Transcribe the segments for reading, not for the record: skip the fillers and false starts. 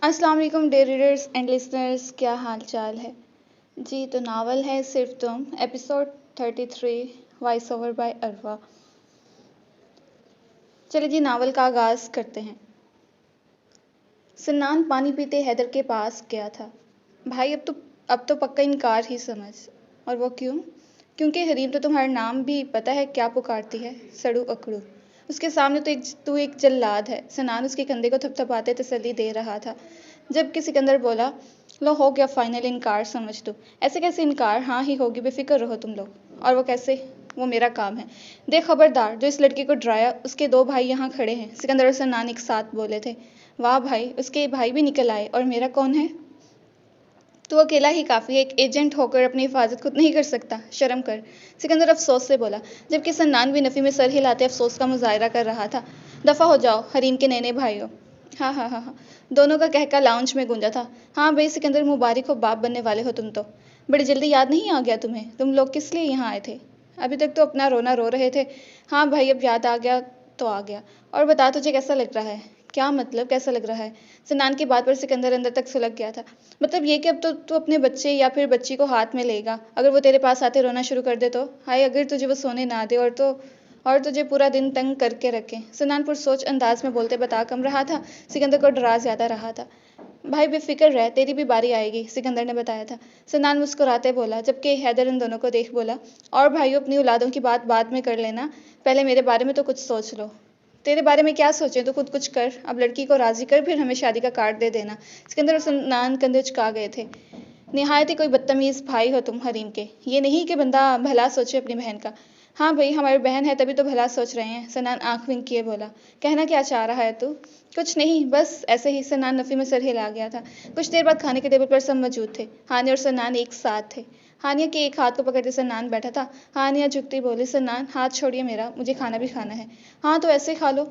अस्सलाम वालेकुम dear readers and listeners, क्या हाल चाल है जी। तो नावल है सिर्फ तुम, एपिसोड 33, वॉइस ओवर बाय अरवा। चलिए जी, नावल का आगाज़ करते हैं। सन्नान पानी पीते हैदर के पास गया था। भाई अब तो पक्का इनकार ही समझ। और वो क्यों? क्योंकि हरीम तो तुम्हारा नाम भी पता है क्या पुकारती है, सड़ू अकड़ू। उसके सामने तो तू एक जल्लाद है। सन्नान उसके कंधे को थपथपाते तसल्ली दे रहा था, जबकि सिकंदर बोला, लो हो गया फाइनल इनकार समझ तू। ऐसे कैसे इनकार? हाँ ही होगी, बेफिक्र रहो तुम लोग। और वो कैसे? वो मेरा काम है। देख खबरदार, जो इस लड़की को डराया उसके दो भाई यहाँ खड़े हैं। सिकंदर और सन्नान एक साथ बोले थे। वाह भाई, उसके भाई भी निकल आए। और मेरा कौन है? तू अकेला ही काफ़ी है। एक एजेंट होकर अपनी हिफाजत खुद नहीं कर सकता, शर्म कर। सिकंदर अफसोस से बोला, जबकि सन्नान भी नफ़ी में सर हिलाते अफसोस का मुजाहरा कर रहा था। दफ़ा हो जाओ हरीम के नैने भाइयों। हाँ हाँ हाँ हाँ, दोनों का कहका लाउंज में गूंजा था। हाँ भाई सिकंदर, मुबारक हो, बाप बनने वाले हो तुम तो। बड़ी जल्दी याद नहीं आ गया तुम्हें? तुम लोग किस लिए यहाँ आए थे? अभी तक तो अपना रोना रो रहे थे। हाँ भाई, अब याद आ गया तो आ गया। और बता, तुझे कैसा लग रहा है? क्या मतलब कैसा लग रहा है? सन्नान की बात पर सिकंदर अंदर तक सुलग गया था। मतलब ये कि अब तो तू अपने बच्चे या फिर बच्ची को हाथ में लेगा, अगर वो तेरे पास आते रोना शुरू कर दे तो? हाय, अगर तुझे वो सोने ना दे और तुझे पूरा दिन तंग करके रखे। सन्नान पुरसोच अंदाज में बोलते बता कम रहा था, सिकंदर को डरा ज़्यादा रहा था। भाई बेफिक्र रह, तेरी भी बारी आएगी, सिकंदर ने बताया था। सन्नान मुस्कुराते बोला, जबकि हैदर इन दोनों को देख बोला, और भाइयों, अपनी औलादों की बात बाद में कर लेना, पहले मेरे बारे में तो कुछ सोच लो। तेरे बारे में क्या सोचें, तो खुद कुछ कर। अब लड़की को राजी कर, फिर हमें शादी का कार्ड दे देना। सिकंदर और सन्नान कंधे झुका गए थे। निहायत ही कोई बदतमीज़ भाई हो तुम हरीम के। ये नहीं कि बंदा भला सोचे अपनी बहन का। हाँ भाई, हमारी बहन है तभी तो भला सोच रहे हैं। सन्नान आंख विंक किए बोला, कहना क्या चाह रहा है तू? कुछ नहीं, बस ऐसे ही। सन्नान नफ़ी में सर हिला गया था। कुछ देर बाद खाने के टेबल पर सब मौजूद थे। हानिया और सन्नान एक साथ थे। हानिया के एक हाथ को पकड़ते सन्नान बैठा था। हानिया झुकती बोली, सन्नान हाथ छोड़िए मेरा, मुझे खाना भी खाना है। हाँ तो ऐसे खा लो।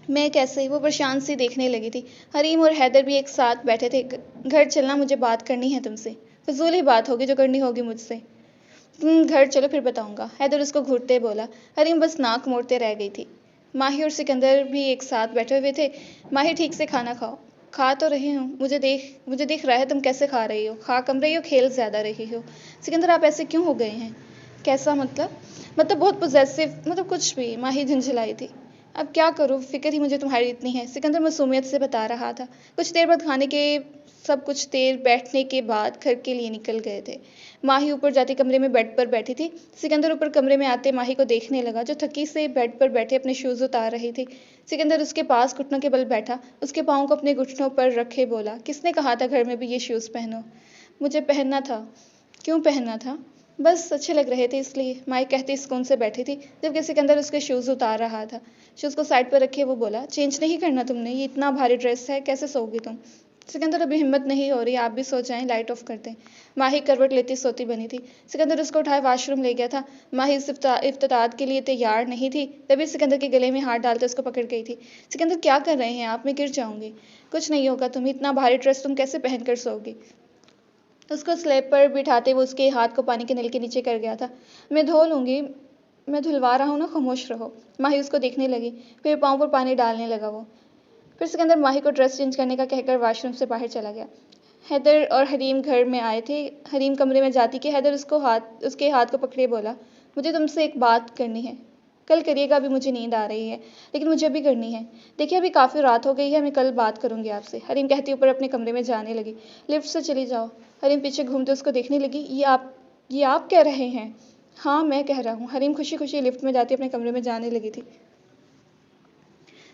मैं कैसे? वो परेशान सी देखने लगी थी। हरीम और हैदर भी एक साथ बैठे थे। घर चलना, मुझे बात करनी है तुमसे। फजूल ही बात होगी जो करनी होगी मुझसे। तुम घर चलो फिर बताऊंगा, हैदर उसको घूरते बोला। हरीम बस नाक मोड़ते रह गई थी। माही और सिकंदर भी एक साथ बैठे हुए थे। माही, ठीक से खाना खाओ। खा तो रही हूँ, मुझे दिख रहा है तुम कैसे खा रही हो। खा कम रही हो, खेल ज़्यादा रही हो। सिकंदर, आप ऐसे क्यों हो गए हैं? कैसा मतलब? मतलब बहुत पॉजेसिव, मतलब कुछ भी। माही झुंझलाई थी। अब क्या करूँ, फिक्र ही मुझे तुम्हारी इतनी है, सिकंदर मासूमियत से बता रहा था। कुछ देर बाद खाने के सब कुछ देर बैठने के बाद घर के लिए निकल गए थे। माही ऊपर जाती कमरे में बेड पर बैठी थी। सिकंदर ऊपर कमरे में आते माही को देखने लगा, जो थकी से बेड पर बैठे अपने शूज़ उतार रही थी। सिकंदर उसके पास घुटनों के बल बैठा, उसके पाँव को अपने घुटनों पर रखे बोला, किसने कहा था घर में भी ये शूज़ पहनो? मुझे पहनना था। क्यों पहनना था? बस अच्छे लग रहे थे इसलिए, माई कहती सुकून से बैठी थी, जबकि सिकंदर उसके शूज़ उतार रहा था। शूज़ को साइड पर रखे वो बोला, चेंज नहीं करना तुमने? ये इतना भारी ड्रेस है, कैसे सोओगी तुम? सिकंदर, अभी हिम्मत नहीं हो रही, आप भी सो जाएं, लाइट ऑफ कर दें। माही करवट लेती सोती बनी थी। सिकंदर उसको उठाए वाशरूम ले गया था। माही इस इफ्तार के लिए तैयार नहीं थी, तभी सिकंदर के गले में हाथ डालते उसको पकड़ गई थी। सिकंदर, क्या कर रहे हैं आप? मैं गिर जाऊंगी। कुछ नहीं होगा, तुम इतना भारी ड्रेस तुम कैसे पहन कर सोओगी? उसको स्लैब पर बिठाते वो उसके हाथ को पानी के नल के नीचे कर गया था। मैं धो लूँगी, मैं धुलवा रहा हूँ ना, खामोश रहो। माही उसको देखने लगी, फिर पाँव पर पानी डालने लगा वो। फिर सिकंदर माही को ड्रेस चेंज करने का कहकर वाशरूम से बाहर चला गया। हैदर और हरीम घर में आए थे। हरीम कमरे में जाती कि हैदर उसके हाथ को पकड़े बोला, मुझे तुमसे एक बात करनी है। कल करिएगा, अभी मुझे नींद आ रही है, लेकिन मुझे अभी करनी है। देखिए अभी काफ़ी रात हो गई है, मैं कल बात करूँगी आपसे। हरीम कहती ऊपर अपने कमरे में जाने लगी। लिफ्ट से चली जाओ। हरीम पीछे घूमते उसको देखने लगी। ये आप कह रहे हैं? हाँ मैं कह रहा हूँ। हरीम खुशी खुशी लिफ्ट में जाती अपने कमरे में जाने लगी थी।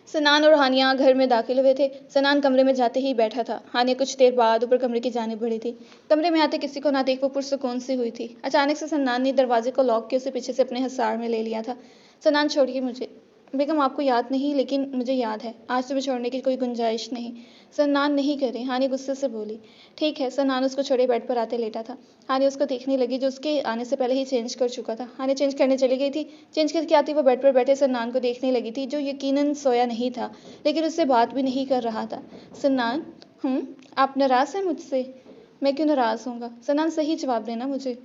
सनान और हानिया घर में दाखिल हुए थे। सनान कमरे में जाते ही बैठा था। हानिया कुछ देर बाद ऊपर कमरे की जाने बढ़ी थी। कमरे में आते किसी को ना देख वो पुरसुकून सी हुई थी। अचानक से सनान ने दरवाजे को लॉक किए उसे पीछे से अपने हिसार में ले लिया था। सनान, छोड़िए मुझे। बेगम, आपको याद नहीं, लेकिन मुझे याद है। आज तुम्हें छोड़ने की कोई गुंजाइश नहीं। सनान, नहीं करे, हानिया गुस्से से बोली। ठीक है। सनान उसको छोड़े बेड पर आते लेटा था। हानिया उसको देखने लगी, जो उसके आने से पहले ही चेंज कर चुका था। हानिया चेंज करने चली गई थी। चेंज करके आती वो बेड पर बैठे सन्नान को देखने लगी थी, जो यकीनन सोया नहीं था, लेकिन उससे बात भी नहीं कर रहा था। सन्नान, आप नाराज़ हैं मुझसे? मैं क्यों नाराज़ होऊंगा? सन्नान, सही जवाब देना मुझे।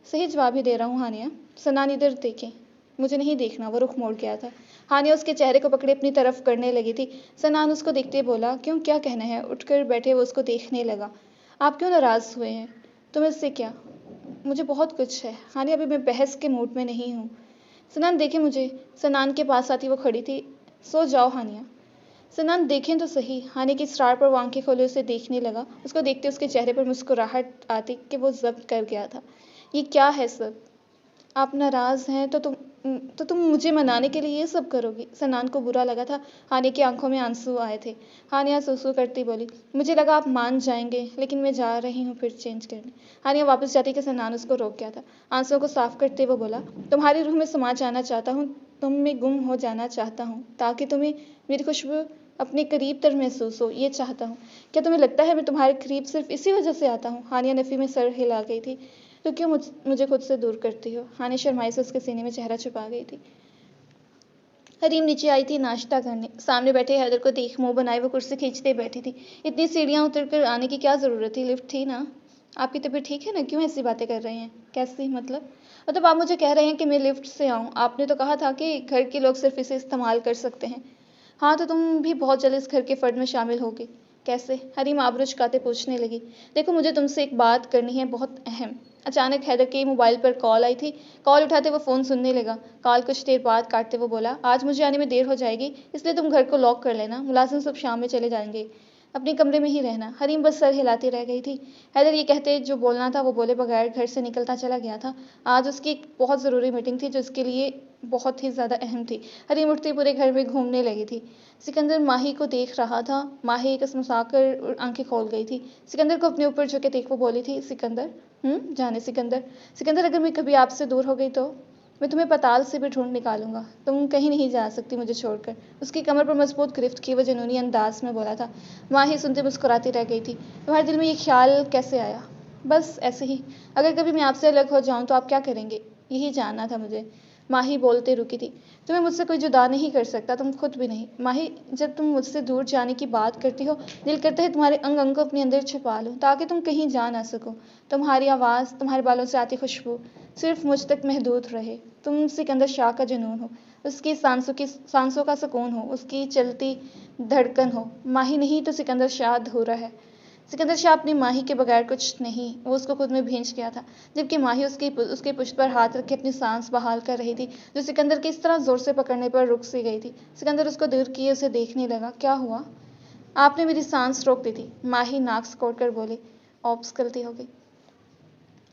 सही जवाब ही दे रहा हूँ हानिया। सन्नान, इधर देखें। मुझे नहीं देखना, वो रुख मोड़ गया था। हानिया उसके चेहरे को पकड़े अपनी तरफ करने लगी थी। सनान उसको देखते बोला, क्यों, क्या कहना है? उठकर बैठे वो उसको देखने लगा। आप क्यों नाराज़ हुए हैं? तुम्हें इससे क्या? मुझे बहुत कुछ है हानिया, अभी मैं बहस के मूड में नहीं हूँ। सनान देखे मुझे। सनान के पास आती वो खड़ी थी। सो जाओ हानिया। सनान देखें तो सही। हानिया की इसरार पर वो आंखें खोले उसे देखने लगा। उसको देखते उसके चेहरे पर मुस्कुराहट आती कि वो जब्त कर गया था। ये क्या है सब? आप नाराज़ हैं तो तुम मुझे मनाने के लिए ये सब करोगी? सनान को बुरा लगा था। हानिया की आंखों में आंसू आए थे। हानिया सुसु करती बोली, मुझे लगा आप मान जाएंगे, लेकिन मैं जा रही हूँ फिर चेंज करने। हानिया वापस जाती कि सनान उसको रोक गया था। आंसुओं को साफ करते वो बोला, तुम्हारी रूह में समा जाना चाहता हूँ, तुम में गुम हो जाना चाहता हूँ, ताकि तुम्हें मेरी खुशबू अपने करीब तर महसूस हो, ये चाहता हूँ। क्या तुम्हें लगता है मैं तुम्हारे करीब सिर्फ इसी वजह से आता हूँ? हानिया नफ़ी में सर हिला गई थी। तो क्यों मुझे खुद से दूर करती हो? हानिया शर्माई से उसके सीने में चेहरा छुपा गई थी। हरीम नीचे आई थी नाश्ता करने। सामने बैठे हैदर को देख मुंह बनाए वो कुर्सी खींचते बैठी थी। इतनी सीढ़ियां उतर कर आने की क्या ज़रूरत थी? लिफ्ट थी ना। आपकी तबीयत ठीक है ना? क्यों ऐसी बातें कर रहे हैं? कैसी मतलब आप मुझे कह रहे हैं कि मैं लिफ्ट से आऊँ? आपने तो कहा था कि घर के लोग सिर्फ इसे इस्तेमाल कर सकते हैं। हाँ, तो तुम भी बहुत जल्द इस घर के फ़र्द में शामिल होगी। कैसे? हरीम आबरू चुकाते पूछने लगी। देखो, मुझे तुमसे एक बात करनी है, बहुत अहम। अचानक हैदर के मोबाइल पर कॉल आई थी। कॉल उठाते वो फ़ोन सुनने लगा। कॉल कुछ देर बाद काटते वो बोला, आज मुझे आने में देर हो जाएगी, इसलिए तुम घर को लॉक कर लेना। मुलाजिम सब शाम में चले जाएंगे, अपने कमरे में ही रहना। हरीम बस सर हिलाती रह गई थी। हैदर ये कहते जो बोलना था वो बोले बगैर घर से निकलता चला गया था। आज उसकी एक बहुत ज़रूरी मीटिंग थी जो उसके लिए बहुत ही ज़्यादा अहम थी। हरीम उठते पूरे घर में घूमने लगी थी। सिकंदर माही को देख रहा था। माही कसमसाकर आंखें खोल गई थी। सिकंदर को अपने ऊपर झुके देख वो बोली थी, सिकंदर, जाने सिकंदर। सिकंदर, अगर मैं कभी आपसे दूर हो गई तो मैं तुम्हें पाताल से भी ढूंढ निकालूंगा। तुम कहीं नहीं जा सकती मुझे छोड़कर। उसकी कमर पर मजबूत गिरफ्त की वो जुनूनी अंदाज में बोला था। माही सुनते मुस्कुराती रह गई थी। तुम्हारे दिल में ये ख्याल कैसे आया? बस ऐसे ही। अगर कभी मैं आपसे अलग हो जाऊं तो आप क्या करेंगे? यही जानना था मुझे। माही बोलते रुकी थी। तुम्हें मुझसे कोई जुदा नहीं कर सकता, तुम खुद भी नहीं। माही, जब तुम मुझसे दूर जाने की बात करती हो, दिल करता है तुम्हारे अंग अंग को अपने अंदर छुपा लूं, ताकि तुम कहीं जा ना सको। तुम्हारी आवाज़, तुम्हारे बालों से आती खुशबू सिर्फ मुझ तक महदूद रहे। तुम सिकंदर शाह का जुनून हो, उसकी सांसों का सुकून हो, उसकी चलती धड़कन हो। माही नहीं तो सिकंदर शाह अधूरा है। सिकंदर शाह अपनी माही के बगैर कुछ नहीं, वो उसको खुद में भींच गया था। जबकि माही उसके पुष्ट पर हाथ रख के अपनी सांस बहाल कर रही थी, जो सिकंदर के इस तरह जोर से पकड़ने पर रुक सी गई थी। सिकंदर उसको दूर किए उसे देखने लगा। क्या हुआ? आपने मेरी सांस रोक दी थी। माही नाक सिकोड़ कर बोली, ऑप्स गलती हो गई।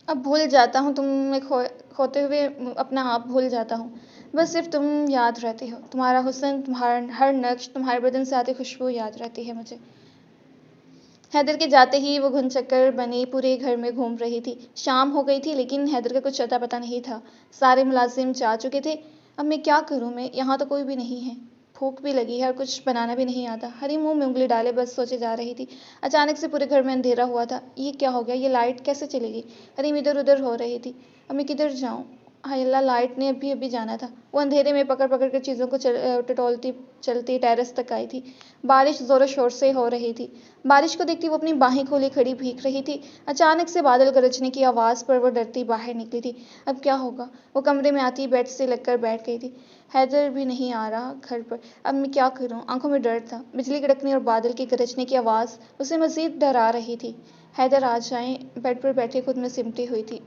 अब भूल जाता हूँ, तुम में खोते हुए अपना आप भूल जाता हूँ। बस सिर्फ तुम याद रहती हो, तुम्हारा हुस्न, तुम्हारा हर नक्श, तुम्हारे बदन से आती खुशबू याद रहती है मुझे। हैदर के जाते ही वो घुन चक्कर बनी पूरे घर में घूम रही थी। शाम हो गई थी, लेकिन हैदर का कुछ अता पता नहीं था। सारे मुलाजिम जा चुके थे। अब मैं क्या करूँ? मैं यहाँ तो कोई भी नहीं है। भूख भी लगी है और कुछ बनाना भी नहीं आता। हरी मुंह में उंगली डाले बस सोचे जा रही थी। अचानक से पूरे घर में अंधेरा हुआ था। ये क्या हो गया? ये लाइट कैसे चलेगी? हरीम इधर उधर हो रही थी। अब मैं किधर जाऊँ? हाय अल्लाह, लाइट ने अभी अभी जाना था। वो अंधेरे में पकड़ पकड़ कर चीज़ों को टटोलती चलती टेरेस तक आई थी। बारिश ज़ोरों शोर से हो रही थी। बारिश को देखती वो अपनी बाहें खोली खड़ी भीग रही थी। अचानक से बादल गरजने की आवाज़ पर वो डरती बाहर निकली थी। अब क्या होगा? वो कमरे में आती बेड से लगकर बैठ गई थी। हैदर भी नहीं आ रहा घर पर। अब मैं क्या करूं? आंखों में डर था। बिजली कड़कने और बादल की गरजने की आवाज़ उसे मज़ीद डरा रही थी। हैदर आ जाए। बेड पर बैठे खुद में सिमटी हुई थी।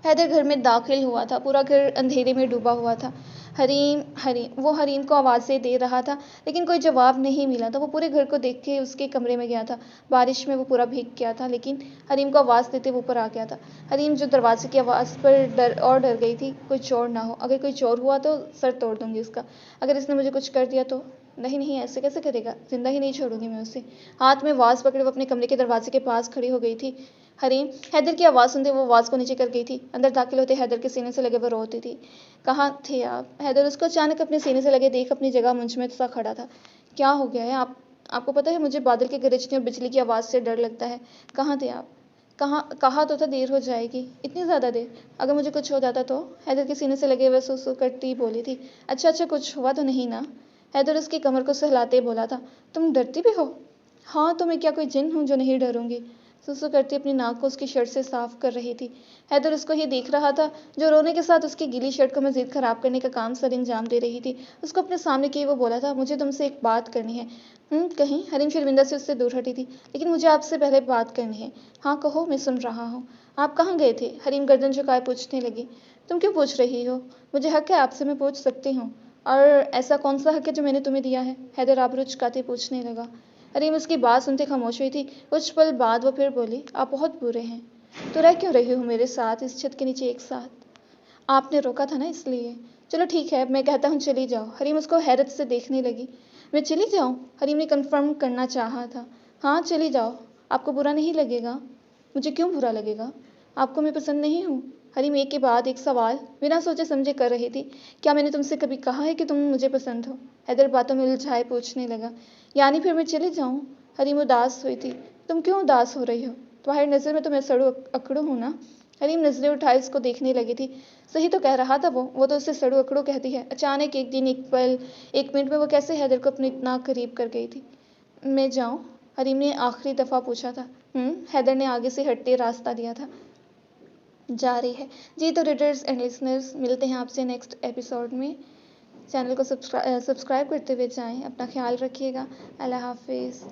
हैदर घर में दाखिल हुआ था। पूरा घर अंधेरे में डूबा हुआ था। हरीम हरीम वो हरीम को आवाज़ें दे रहा था, लेकिन कोई जवाब नहीं मिला। तो वो पूरे घर को देख के उसके कमरे में गया था। बारिश में वो पूरा भीग गया था, लेकिन हरीम को आवाज़ देते वो ऊपर आ गया था। हरीम जो दरवाजे की आवाज़ पर डर गई थी। कोई चोर ना हो। अगर कोई चोर हुआ तो सर तोड़ दूंगी उसका। अगर इसने मुझे कुछ कर दिया तो नहीं नहीं, ऐसे कैसे करेगा? जिंदा ही नहीं छोड़ूंगी मैं उसे। हाथ में आवाज़ पकड़े वो अपने कमरे के दरवाजे के पास खड़ी हो गई थी। हरीम, हैदर की आवाज़ सुनते वो आवाज़ को नीचे कर गई थी। अंदर दाखिल होते हैदर के सीने से लगे वो रोती थी। कहाँ थे आप? हैदर उसको अचानक अपने सीने से लगे देख अपनी जगह मुंझ सा खड़ा था। क्या हो गया है? आपको पता है मुझे बादल के गरजने और बिजली की आवाज़ से डर लगता है। कहाँ थे आप? कहा तो था देर हो जाएगी। इतनी ज़्यादा देर? अगर मुझे कुछ हो जाता तो? हैदर के सीने से लगे वह सू करती बोली थी। अच्छा, कुछ हुआ तो नहीं ना? हैदर उसकी कमर को सहलाते बोला था। तुम डरती भी हो? हाँ, तो मैं क्या कोई जिन हूँ जो नहीं डरूंगी? सुसु करती अपनी नाक को उसकी शर्ट से साफ कर रही थी। हैदर उसको ही देख रहा था, जो रोने के साथ उसकी गीली शर्ट को मज़ीद ख़राब करने का काम सर अंजाम दे रही थी। उसको अपने सामने किए वो बोला था, मुझे तुमसे एक बात करनी है। कहीं? हरीम शर्मिंदा से उससे दूर हटी थी। लेकिन मुझे आपसे पहले बात करनी है। हाँ कहो, मैं सुन रहा हूँ। आप कहाँ गए थे? हरीम गर्दन झुकाए पूछने लगी। तुम क्यों पूछ रही हो? मुझे हक है आपसे, मैं पूछ सकती हूँ। और ऐसा कौन सा हक है जो मैंने तुम्हें दिया है? हैदर आबरू चुकाते पूछने लगा। हरीम उसकी बात सुनते खामोश हुई थी। कुछ पल बाद वो फिर बोली, आप बहुत बुरे हैं। तो रह क्यों रहे हो मेरे साथ इस छत के नीचे एक साथ? आपने रोका था ना, इसलिए। चलो ठीक है, मैं कहता हूँ चली जाओ। हरीम उसको हैरत से देखने लगी। मैं चली जाऊँ? हरीम ने कन्फर्म करना चाहा था। हाँ चली जाओ, आपको बुरा नहीं लगेगा? मुझे क्यों बुरा लगेगा? आपको मैं पसंद नहीं हूँ? हरीम एक के बाद एक सवाल बिना सोचे समझे कर रही थी। क्या मैंने तुमसे कभी कहा है कि तुम मुझे पसंद हो? हैदर बातों में उलझाए पूछने लगा। यानी फिर मैं चली जाऊँ? हरीम उदास हुई थी। तुम क्यों उदास हो रही हो? तुम्हारी नज़र में तो मैं सड़ू अकड़ू हूँ ना? हरीम नजरें उठाए उसको देखने लगी थी। सही तो कह रहा था वो तो उसे सड़ू अकड़ू कहती है। अचानक एक दिन, एक पल, एक मिनट में वो कैसे हैदर को अपने इतना करीब कर गई थी। मैं जाऊँ? हरीम ने आखिरी दफ़ा पूछा था। हैदर ने आगे से हटते रास्ता दिया था। जा रही है जी। तो रीडर्स एंड लिसनर्स, मिलते हैं आपसे नेक्स्ट एपिसोड में। चैनल को सब्सक्राइब करते हुए जाएं। अपना ख्याल रखिएगा। अल्लाह हाफिज़।